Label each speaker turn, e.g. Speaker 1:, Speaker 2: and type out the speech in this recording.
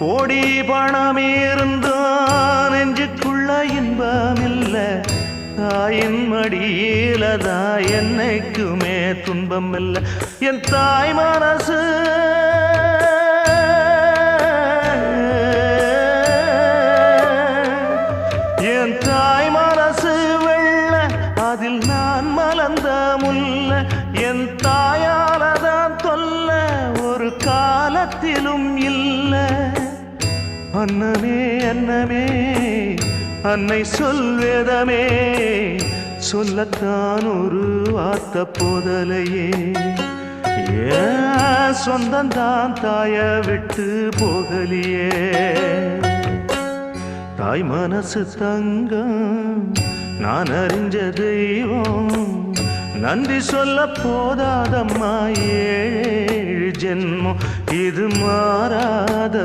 Speaker 1: கோடி பணம் இருந்தான் நெஞ்சுக்குள்ள இன்பமில்ல தாயின் மடியிலதான் என்னைக்குமே துன்பம் இல்ல என் தாய் மனசு என் தாய் மனசு வெள்ள அதில் நான் மலர்ந்த முல்ல என் தாயாலதான் தொல்ல ஒரு காலத்திலும் இல்ல அன்னமே அன்னமே அன்னை சொல்வேதமே சொல்லத்தான் ஒரு வார்த்தை போதலையே ஏன் சொந்தந்தான் தாய விட்டு போகலியே தாய் மனசு தங்கம் நான் அறிஞ்ச தெய்வம் நன்றி சொல்ல போதாதம்மா ஏழு ஜென்மம் இது மாறாத